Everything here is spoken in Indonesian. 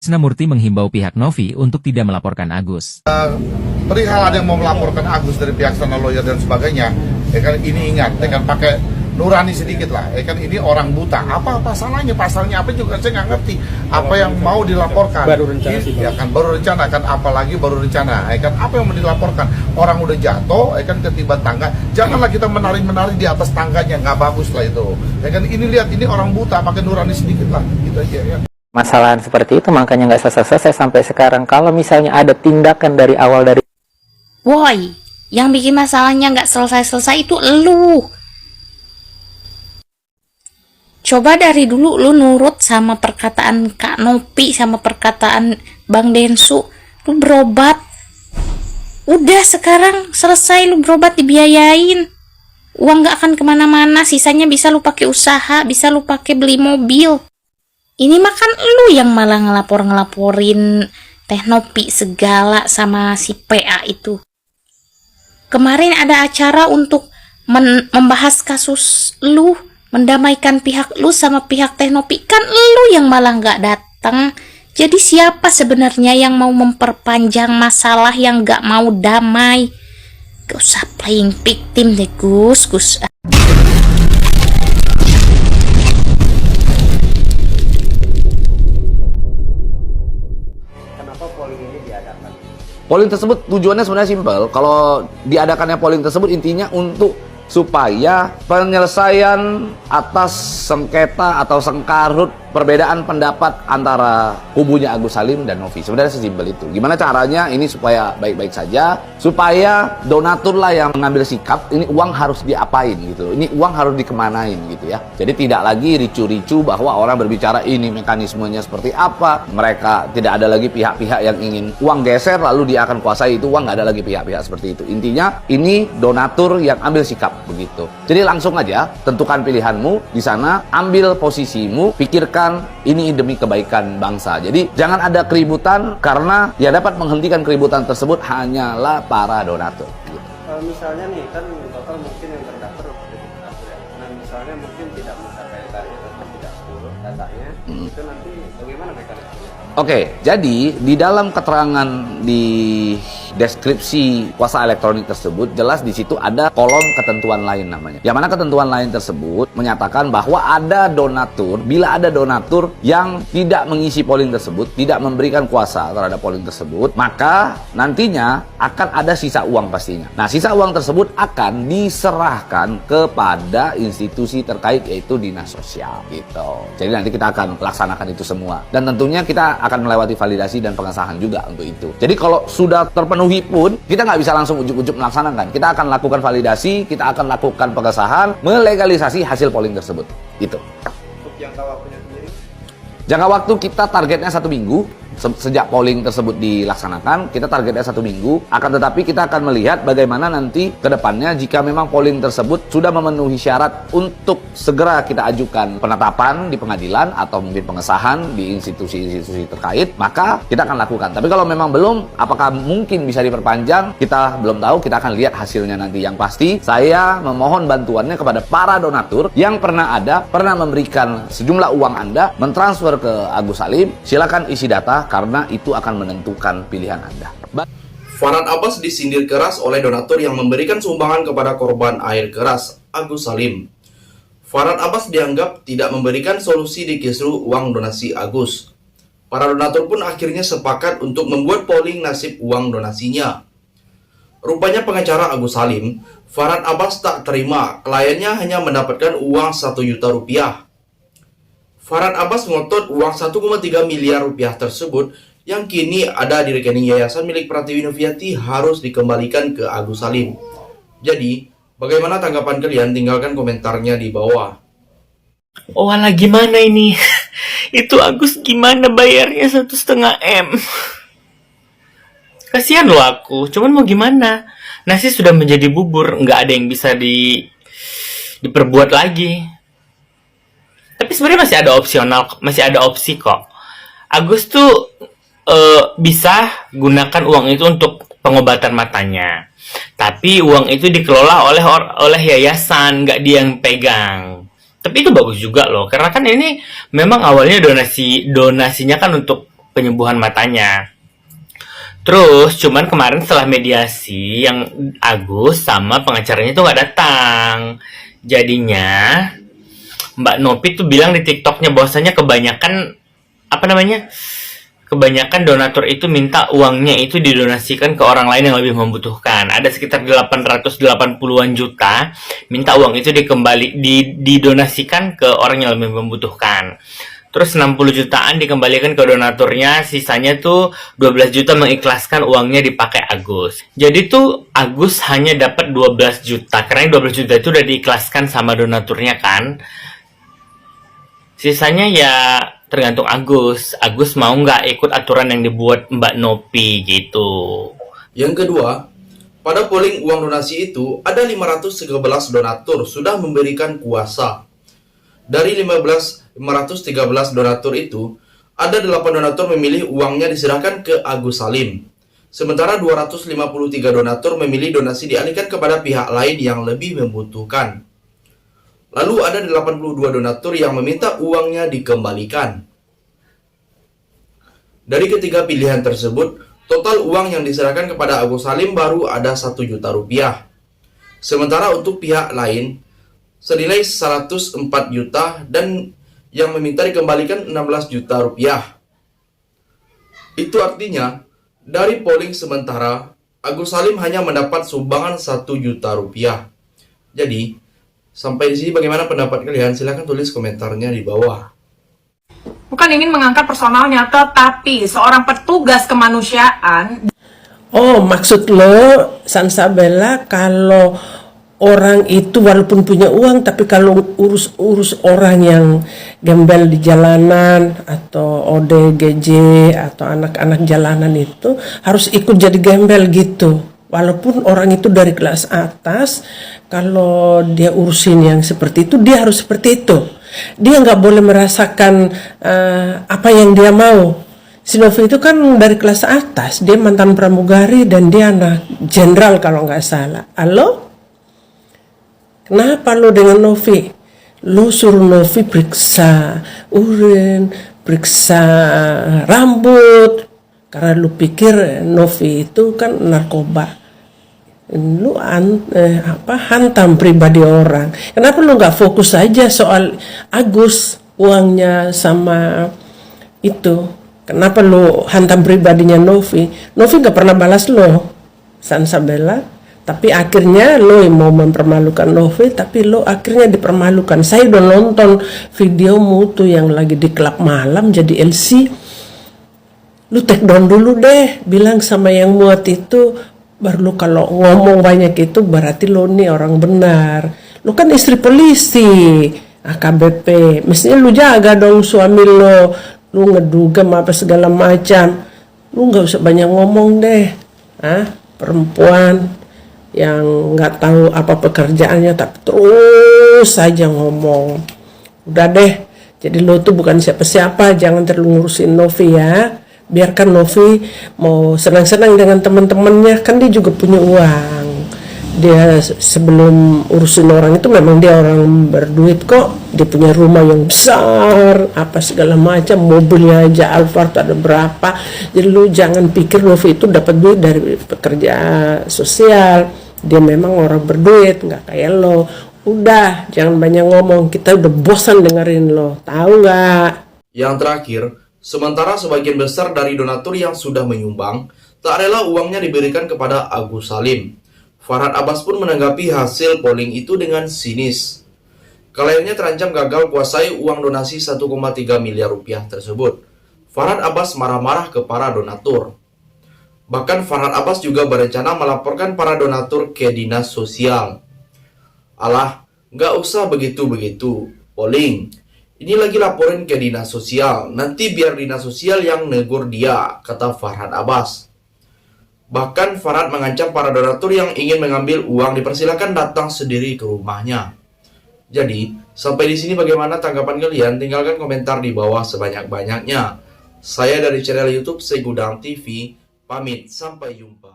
Krisnamurti menghimbau pihak Novi untuk tidak melaporkan Agus. Perihal ada yang mau melaporkan Agus dari pihak sana lawyer dan sebagainya, ya kan ini ingat, ya kan pakai nurani sedikit lah, ya kan ini orang buta. Apa salahnya, pasalnya apa juga saya nggak ngerti. Apa yang mau dilaporkan? Baru rencana sih, ya kan baru rencana kan, apalagi baru rencana, ya kan apa yang mau dilaporkan? Orang udah jatuh, ya kan ketiban tangga. Janganlah kita menari-menari di atas tangganya, nggak bagus lah itu. Ya kan ini lihat ini orang buta, pakai nurani sedikit lah, gitu aja ya. Masalahan seperti itu makanya nggak selesai-selesai sampai sekarang. Kalau misalnya ada tindakan dari awal dari Woi, yang bikin masalahnya nggak selesai-selesai itu elu. Coba dari dulu lu nurut sama perkataan Kak Nopi, sama perkataan Bang Densu, lu berobat. Udah sekarang selesai, lu berobat dibiayain. Uang nggak akan kemana-mana, sisanya bisa lu pakai usaha, bisa lu pakai beli mobil. Ini makan lu yang malah ngelaporin Teh Nopi segala sama si PA itu. Kemarin ada acara untuk membahas kasus lu, mendamaikan pihak lu sama pihak Teh Nopi. Kan lu yang malah nggak datang. Jadi siapa sebenarnya yang mau memperpanjang masalah yang nggak mau damai? Gak usah playing victim deh Gus. Polling tersebut tujuannya sebenarnya simpel. Kalau diadakannya polling tersebut intinya untuk supaya penyelesaian atas sengketa atau sengkarut perbedaan pendapat antara kubunya Agus Salim dan Novi. Sebenarnya sesimpel itu. Gimana caranya ini supaya baik-baik saja, supaya donatur lah yang mengambil sikap, ini uang harus diapain gitu. Ini uang harus dikemanain gitu ya. Jadi tidak lagi ricu-ricu bahwa orang berbicara ini mekanismenya seperti apa. Mereka tidak ada lagi pihak-pihak yang ingin uang geser lalu dia akan kuasai itu uang, nggak ada lagi pihak-pihak seperti itu. Intinya ini donatur yang ambil sikap begitu. Jadi langsung aja tentukan pilihanmu di sana, ambil posisimu, pikirkan ini demi kebaikan bangsa. Jadi jangan ada keributan karena ya dapat menghentikan keributan tersebut hanyalah para donatur. Gitu. Misalnya nih kan total mungkin yang terdaftar ya. Nah misalnya mungkin tidak mencapai target atau tidak seluruh datanya, itu nanti bagaimana mekanismenya? Oke, jadi di dalam keterangan di deskripsi kuasa elektronik tersebut jelas di situ ada kolom ketentuan lain namanya. Yang mana ketentuan lain tersebut menyatakan bahwa ada donatur, bila ada donatur yang tidak mengisi polling tersebut, tidak memberikan kuasa terhadap polling tersebut, maka nantinya akan ada sisa uang pastinya. Nah, sisa uang tersebut akan diserahkan kepada institusi terkait yaitu dinas sosial gitu. Jadi nanti kita akan laksanakan itu semua. Dan tentunya kita akan melewati validasi dan pengesahan juga untuk itu. Jadi kalau sudah terpenuhi pun, kita nggak bisa langsung ujuk-ujuk melaksanakan. Kita akan lakukan validasi, kita akan lakukan pengesahan, melegalisasi hasil polling tersebut. Itu. Untuk jangka waktunya sendiri? Jangka waktu kita targetnya 1 minggu. Sejak polling tersebut dilaksanakan, kita targetnya 1 minggu. Akan tetapi kita akan melihat bagaimana nanti ke depannya jika memang polling tersebut sudah memenuhi syarat untuk segera kita ajukan penetapan di pengadilan atau mungkin pengesahan di institusi-institusi terkait, maka kita akan lakukan. Tapi kalau memang belum, apakah mungkin bisa diperpanjang? Kita belum tahu, kita akan lihat hasilnya nanti. Yang pasti, saya memohon bantuannya kepada para donatur yang pernah memberikan sejumlah uang Anda, mentransfer ke Agus Salim. Silakan isi data, karena itu akan menentukan pilihan Anda. Farhad Abbas disindir keras oleh donatur yang memberikan sumbangan kepada korban air keras, Agus Salim. Farhad Abbas dianggap tidak memberikan solusi di kisru uang donasi Agus. Para donatur pun akhirnya sepakat untuk membuat polling nasib uang donasinya. Rupanya pengacara Agus Salim, Farhad Abbas tak terima kliennya hanya mendapatkan uang 1 juta rupiah. Farhad Abbas ngotot uang 1,3 miliar rupiah tersebut yang kini ada di rekening yayasan milik Pratiwi Noviati harus dikembalikan ke Agus Salim. Jadi, bagaimana tanggapan kalian? Tinggalkan komentarnya di bawah. Oh alah gimana ini? Itu Agus gimana bayarnya 1,5 M? Kasihan loh aku, cuman mau gimana? Nasi sudah menjadi bubur, nggak ada yang bisa diperbuat lagi. Tapi sebenarnya masih ada opsi kok. Agus tuh bisa gunakan uang itu untuk pengobatan matanya. Tapi uang itu dikelola oleh yayasan, nggak dia yang pegang. Tapi itu bagus juga loh, karena kan ini memang awalnya donasinya kan untuk penyembuhan matanya. Terus cuman kemarin setelah mediasi yang Agus sama pengacaranya tuh nggak datang. Jadinya Mbak Nopi tuh bilang di TikToknya bahwasanya kebanyakan donatur itu minta uangnya itu didonasikan ke orang lain yang lebih membutuhkan. Ada sekitar 880-an juta minta uang itu didonasikan ke orang yang lebih membutuhkan. Terus 60 jutaan dikembalikan ke donaturnya, sisanya tuh 12 juta mengikhlaskan uangnya dipakai Agus. Jadi tuh Agus hanya dapat 12 juta, karena 12 juta itu udah diikhlaskan sama donaturnya kan. Sisanya ya tergantung Agus. Agus mau nggak ikut aturan yang dibuat Mbak Nopi gitu. Yang kedua, pada polling uang donasi itu ada 513 donatur sudah memberikan kuasa. Dari 513 donatur itu, ada 8 donatur memilih uangnya diserahkan ke Agus Salim. Sementara 253 donatur memilih donasi dialihkan kepada pihak lain yang lebih membutuhkan. Lalu ada 82 donatur yang meminta uangnya dikembalikan. Dari ketiga pilihan tersebut, total uang yang diserahkan kepada Agus Salim baru ada 1 juta rupiah. Sementara untuk pihak lain, senilai 104 juta dan yang meminta dikembalikan 16 juta rupiah. Itu artinya, dari polling sementara, Agus Salim hanya mendapat sumbangan 1 juta rupiah. Jadi, sampai di sini bagaimana pendapat kalian? Silahkan tulis komentarnya di bawah. Bukan ingin mengangkat personalnya, tetapi seorang petugas kemanusiaan. Oh, maksud lo, Sansabella, kalau orang itu walaupun punya uang, tapi kalau urus orang yang gembel di jalanan atau ODGJ atau anak-anak jalanan itu harus ikut jadi gembel gitu. Walaupun orang itu dari kelas atas, kalau dia urusin yang seperti itu, dia harus seperti itu. Dia nggak boleh merasakan apa yang dia mau. Si Novi itu kan dari kelas atas, dia mantan pramugari dan dia anak jenderal kalau nggak salah. Halo? Kenapa lo dengan Novi? Lo suruh Novi periksa urin, periksa rambut, karena lu pikir Novi itu kan narkoba. Lu hantam pribadi orang. Kenapa lu nggak fokus aja soal Agus uangnya sama itu? Kenapa lu hantam pribadinya Novi? Novi nggak pernah balas lo, Sansabella. Tapi akhirnya lo mau mempermalukan Novi, tapi lo akhirnya dipermalukan. Saya udah nonton videomu tuh yang lagi di klub malam jadi LC. Lu take down dulu deh, bilang sama yang muat itu, baru lu kalau ngomong banyak itu berarti lu nih orang benar. Lu kan istri polisi, AKBP, mestinya lu jaga dong suami lu ngedugem apa segala macam. Lu nggak usah banyak ngomong deh, perempuan yang nggak tahu apa pekerjaannya tapi terus saja ngomong. Udah deh, jadi lu tuh bukan siapa-siapa, jangan terlalu ngurusin Novi ya. Biarkan Novi mau senang-senang dengan teman-temannya, kan dia juga punya uang. Dia sebelum urusin orang itu memang dia orang berduit kok. Dia punya rumah yang besar, apa segala macam, mobilnya aja Alphard ada berapa. Jadi lu jangan pikir Novi itu dapat duit dari pekerja sosial. Dia memang orang berduit, nggak kayak lo. Udah, jangan banyak ngomong, kita udah bosan dengerin lo, tahu nggak? Yang terakhir, sementara sebagian besar dari donatur yang sudah menyumbang tak rela uangnya diberikan kepada Agus Salim. Farhad Abbas pun menanggapi hasil polling itu dengan sinis. Kliennya terancam gagal kuasai uang donasi 1,3 miliar rupiah tersebut. Farhad Abbas marah-marah ke para donatur. Bahkan Farhad Abbas juga berencana melaporkan para donatur ke dinas sosial. Alah, nggak usah begitu-begitu, polling. Ini lagi laporin ke dinas sosial, nanti biar dinas sosial yang negur dia, kata Farhad Abbas. Bahkan Farhad mengancam para donatur yang ingin mengambil uang dipersilakan datang sendiri ke rumahnya. Jadi, sampai di sini bagaimana tanggapan kalian? Tinggalkan komentar di bawah sebanyak-banyaknya. Saya dari channel YouTube Segudang TV, pamit, sampai jumpa.